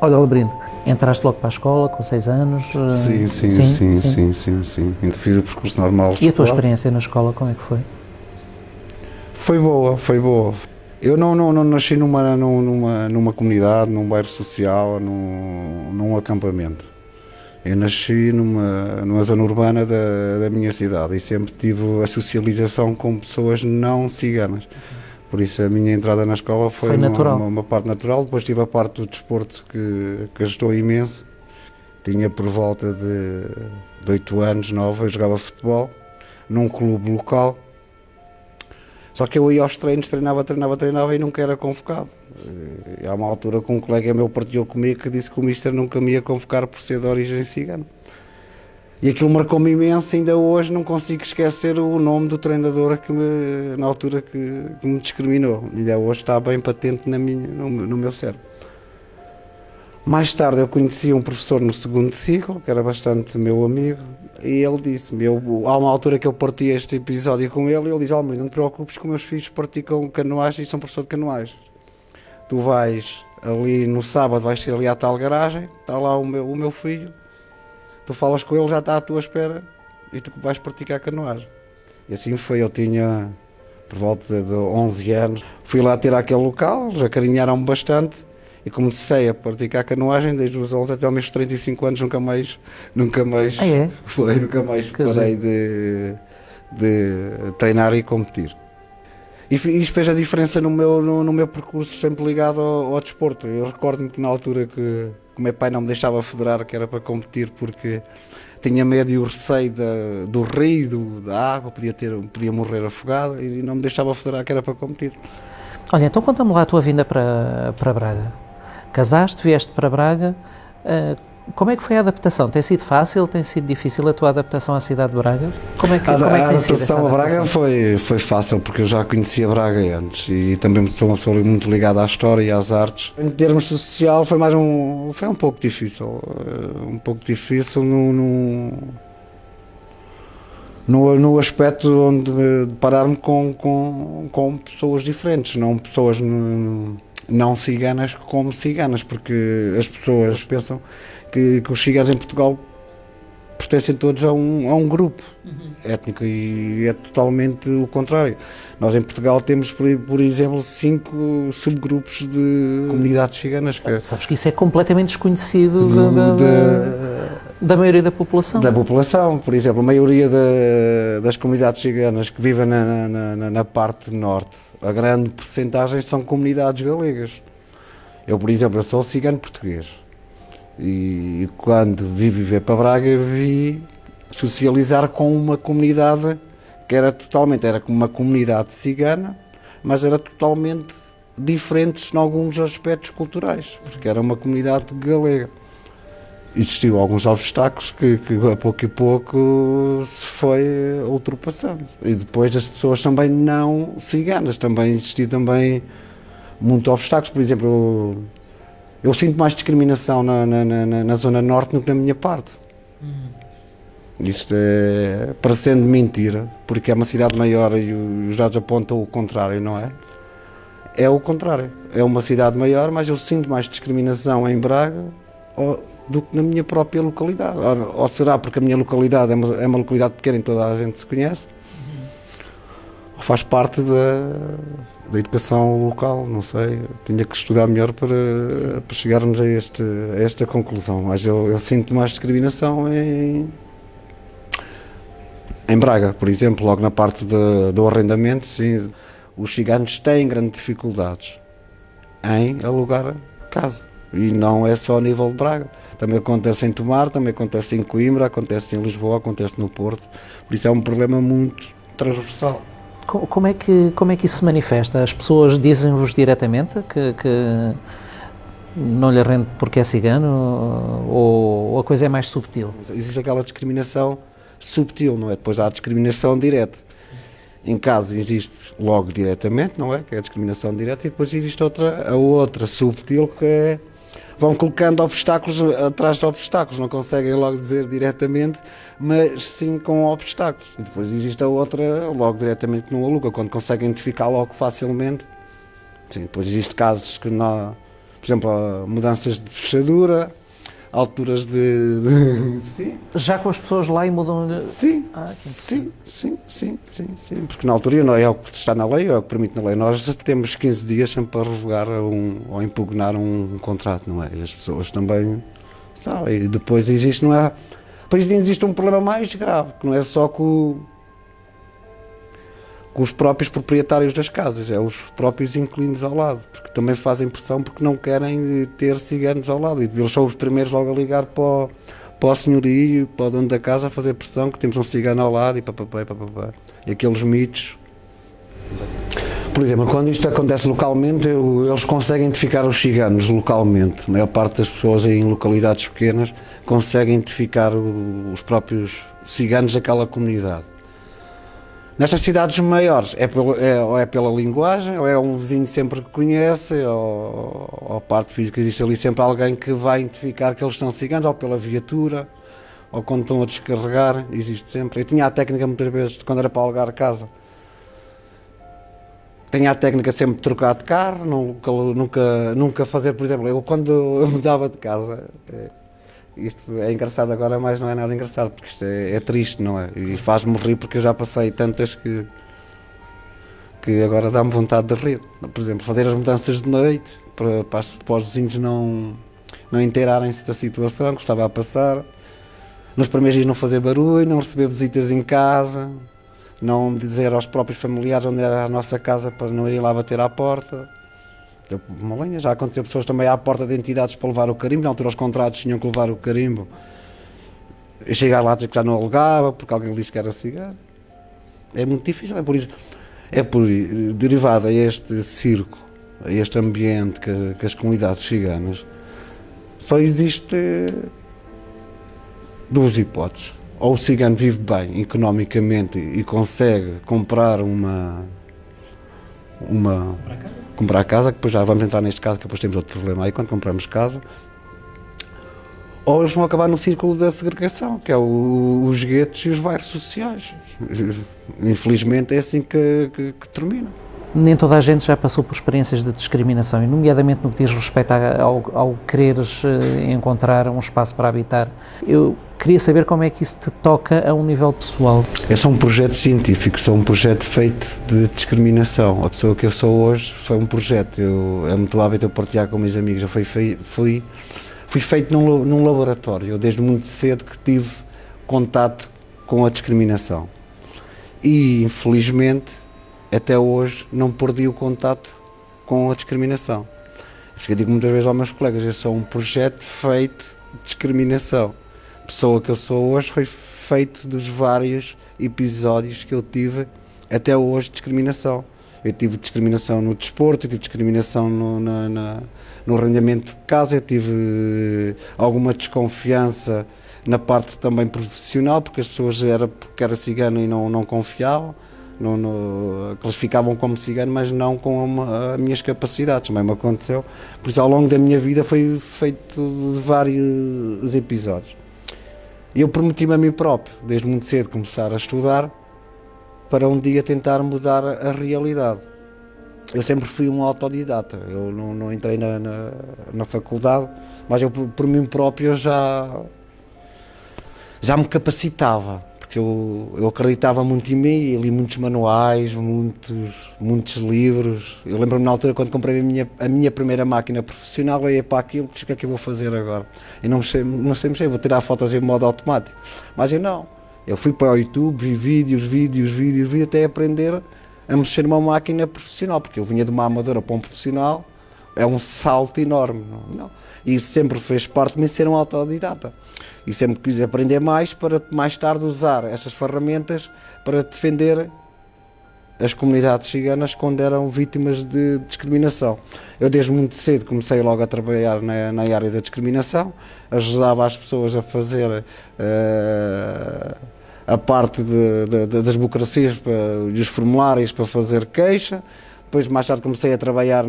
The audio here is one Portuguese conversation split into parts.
Olha, Labrindo, entraste logo para a escola com 6 anos? Sim. Ainda fiz o percurso normal. E a tua experiência na escola, como é que foi? Foi boa. Eu não nasci numa comunidade, num bairro social, num acampamento. Eu nasci numa zona urbana da minha cidade e sempre tive a socialização com pessoas não ciganas. Por isso a minha entrada na escola foi uma parte natural. Depois tive a parte do desporto que ajudou imenso. Tinha por volta de 8 anos, 9, eu jogava futebol num clube local. Só que eu ia aos treinos, treinava e nunca era convocado. E há uma altura que um colega meu partilhou comigo que disse que o mister nunca me ia convocar por ser de origem cigana. E aquilo marcou-me imenso, ainda hoje não consigo esquecer o nome do treinador na altura que me discriminou. Ainda hoje está bem patente no meu cérebro. Mais tarde eu conheci um professor no segundo ciclo, que era bastante meu amigo, e ele disse-me, há uma altura que eu parti este episódio com ele, e ele diz: Almeida, não te preocupes que os meus filhos praticam canoagem e são professor de canoagem. Tu vais ali no sábado, vais ir ali à tal garagem, está lá o meu filho, tu falas com ele, já está à tua espera e tu vais praticar canoagem. E assim foi, eu tinha por volta de 11 anos, fui lá ter aquele local, já acarinharam-me bastante e comecei a praticar canoagem desde os 11 até aos meus 35 anos, nunca mais nunca mais parei de treinar e competir. E isto fez a diferença no meu percurso, sempre ligado ao desporto. Eu recordo-me que na altura que o meu pai não me deixava federar, que era para competir, porque tinha medo e o receio do rio, da água, podia morrer afogado, e não me deixava federar, que era para competir. Olha, então conta-me lá a tua vinda para Braga. Casaste, vieste para Braga, como é que foi a adaptação? Tem sido fácil, tem sido difícil a tua adaptação à cidade de Braga? Como é que tem sido essa adaptação? A Braga foi fácil, porque eu já conhecia Braga antes e também sou uma pessoa muito ligada à história e às artes. Em termos social foi um pouco difícil, no aspecto onde deparar-me com pessoas diferentes, não pessoas não ciganas como ciganas, porque as pessoas pensam que os ciganos em Portugal pertencem todos a um grupo étnico, e é totalmente o contrário. Nós em Portugal temos, por exemplo, 5 subgrupos de comunidades ciganas. Sabes que isso é completamente desconhecido da maioria da população. Da população, por exemplo, a maioria das comunidades ciganas que vivem na parte norte, a grande percentagem são comunidades galegas. Eu, por exemplo, eu sou cigano português e quando vim viver para Braga vi socializar com uma comunidade que era como uma comunidade cigana, mas era totalmente diferentes em alguns aspectos culturais, porque era uma comunidade galega. Existiam alguns obstáculos que a pouco e pouco se foi ultrapassando. E depois as pessoas também não ciganas, também existiam muitos obstáculos. Por exemplo, eu sinto mais discriminação na zona norte do que na minha parte. Isto é parecendo mentira, porque é uma cidade maior e os dados apontam o contrário, não é? É o contrário. É uma cidade maior, mas eu sinto mais discriminação em Braga do que na minha própria localidade. Ou será porque a minha localidade é uma localidade pequena e toda a gente se conhece? Ou faz parte da educação local, não sei. Tinha que estudar melhor para chegarmos a esta conclusão. Mas eu sinto mais discriminação em Braga, por exemplo, logo na parte do arrendamento. Sim, os ciganos têm grandes dificuldades em alugar casa. E não é só a nível de Braga. Também acontece em Tomar, também acontece em Coimbra, acontece em Lisboa, acontece no Porto. Por isso é um problema muito transversal. Como é que isso se manifesta? As pessoas dizem-vos diretamente que não lhe arrende porque é cigano, ou a coisa é mais subtil? Existe aquela discriminação subtil, não é? Depois há a discriminação direta. Em casa existe logo diretamente, não é? Que é a discriminação direta, e depois existe a outra subtil, que é vão colocando obstáculos atrás de obstáculos, não conseguem logo dizer diretamente, mas sim com obstáculos. E depois existe a outra logo diretamente no aluga, quando conseguem identificar logo facilmente. Sim, depois existem casos que Por exemplo, mudanças de fechadura, alturas sim. Já com as pessoas lá e mudam de... Sim, sim, porque na altura não é o que está na lei, é o que permite na lei. Nós temos 15 dias sempre para revogar ou impugnar um contrato, não é? E as pessoas também sabem. E depois existe, não é? Depois existe um problema mais grave, que não é só com os próprios proprietários das casas, é os próprios inquilinos ao lado, porque também fazem pressão porque não querem ter ciganos ao lado. E eles são os primeiros logo a ligar para o senhorio, para o dono da casa, a fazer pressão que temos um cigano ao lado e papapá. E aqueles mitos. Por exemplo, quando isto acontece localmente, eles conseguem identificar os ciganos localmente. A maior parte das pessoas em localidades pequenas conseguem identificar os próprios ciganos daquela comunidade. Nestas cidades maiores, ou é pela linguagem, ou é um vizinho sempre que conhece, ou a parte física, existe ali sempre alguém que vai identificar que eles são ciganos, ou pela viatura, ou quando estão a descarregar, existe sempre. Eu tinha a técnica muitas vezes, quando era para alugar casa, tinha a técnica sempre de trocar de carro, nunca fazer, por exemplo, quando eu mudava de casa... Isto é engraçado agora, mas não é nada engraçado, porque isto é triste, não é? E faz-me rir porque eu já passei tantas que agora dá-me vontade de rir. Por exemplo, fazer as mudanças de noite, para os vizinhos não inteirarem-se da situação que estava a passar. Nos primeiros dias não fazer barulho, não receber visitas em casa, não dizer aos próprios familiares onde era a nossa casa para não irem lá bater à porta. Uma linha. Já aconteceu pessoas também à porta de entidades para levar o carimbo, na altura os contratos tinham que levar o carimbo. Eu chegar lá a dizer que já não alugava, porque alguém disse que era cigano. É muito difícil, é por derivado a este círculo, a este ambiente que as comunidades ciganas, só existe duas hipóteses. Ou o cigano vive bem economicamente e consegue comprar comprar a casa, que depois já vamos entrar neste caso, que depois temos outro problema aí quando compramos casa, ou eles vão acabar no círculo da segregação, que é os guetos e os bairros sociais. Infelizmente é assim que termina. Nem toda a gente já passou por experiências de discriminação, e nomeadamente no que diz respeito ao quereres encontrar um espaço para habitar. Eu queria saber como é que isso te toca a um nível pessoal. Eu sou um projeto científico, sou um projeto feito de discriminação. A pessoa que eu sou hoje foi um projeto. É muito hábito eu partilhar com meus amigos. Eu fui feito num laboratório. Eu desde muito cedo que tive contato com a discriminação. E, infelizmente, até hoje não perdi o contato com a discriminação. Eu digo muitas vezes aos meus colegas, eu sou um projeto feito de discriminação. A pessoa que eu sou hoje foi feito dos vários episódios que eu tive até hoje de discriminação. Eu tive discriminação no desporto, eu tive discriminação no arrendamento de casa, eu tive alguma desconfiança na parte também profissional, porque as pessoas porque era cigano e não confiavam. Classificavam como cigano, mas não com as minhas capacidades, também me aconteceu. Por isso, ao longo da minha vida foi feito de vários episódios. E eu prometi-me a mim próprio, desde muito cedo, começar a estudar, para um dia tentar mudar a realidade. Eu sempre fui um autodidata, eu não entrei na faculdade, mas eu por mim próprio já me capacitava. Eu acreditava muito em mim e li muitos manuais, muitos livros. Eu lembro-me na altura quando comprei a minha primeira máquina profissional, eu ia para aquilo, o que é que eu vou fazer agora? Eu não sei mexer, vou tirar fotos em modo automático. Mas eu não. Eu fui para o YouTube, vi vídeos, até aprender a mexer numa máquina profissional, porque eu vinha de uma amadora para um profissional, é um salto enorme. Não. E isso sempre fez parte de mim ser um autodidata. E sempre quis aprender mais para mais tarde usar estas ferramentas para defender as comunidades ciganas quando eram vítimas de discriminação. Eu desde muito cedo comecei logo a trabalhar na área da discriminação, ajudava as pessoas a fazer a parte das burocracias e os formulários para fazer queixa. Depois, mais tarde, comecei a trabalhar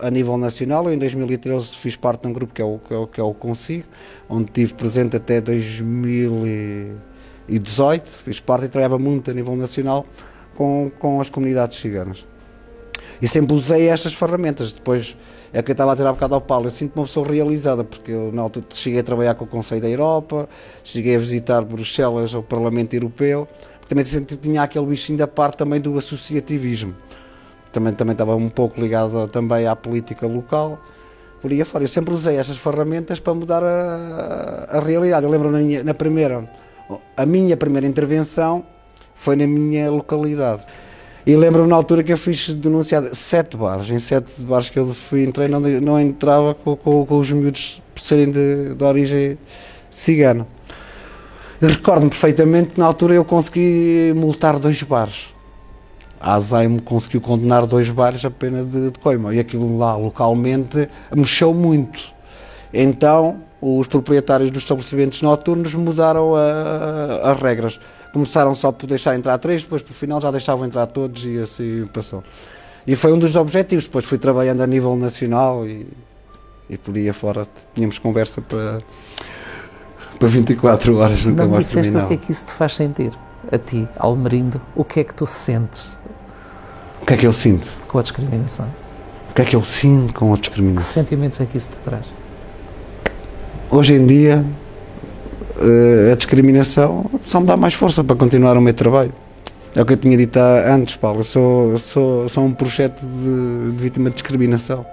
a nível nacional. Eu, em 2013, fiz parte de um grupo que é o Consigo, onde estive presente até 2018. Fiz parte e trabalhava muito a nível nacional com as comunidades ciganas. E sempre usei estas ferramentas. Depois, é que eu estava a dizer há bocado ao Paulo, eu sinto-me uma pessoa realizada, porque eu na altura cheguei a trabalhar com o Conselho da Europa, cheguei a visitar Bruxelas, o Parlamento Europeu, também tinha aquele bichinho da parte também do associativismo. Também estava um pouco ligado também à política local, por aí afora. Eu sempre usei estas ferramentas para mudar a realidade. Eu lembro a minha primeira intervenção foi na minha localidade. E lembro-me na altura que eu fiz denunciar 7 bares. Em 7 bares que eu entrei não entrava com os miúdos por serem de origem cigana. Recordo-me perfeitamente que na altura eu consegui multar 2 bares. A ASAI me conseguiu condenar 2 bares a pena de coima. E aquilo lá localmente mexeu muito. Então os proprietários dos estabelecimentos noturnos mudaram as regras. Começaram só por deixar entrar 3, depois por final já deixavam entrar todos e assim passou. E foi um dos objetivos. Depois fui trabalhando a nível nacional e por aí afora tínhamos conversa para 24 horas, nunca mais terminava. O que é que isso te faz sentir? A ti, Almerindo, o que é que tu sentes? O que é que eu sinto? Com a discriminação. O que é que eu sinto com a Que discriminação? sentimentos é que isso te traz? Hoje em dia, a discriminação só me dá mais força para continuar o meu trabalho. É o que eu tinha dito antes, Paulo. Eu sou um projeto de vítima de discriminação.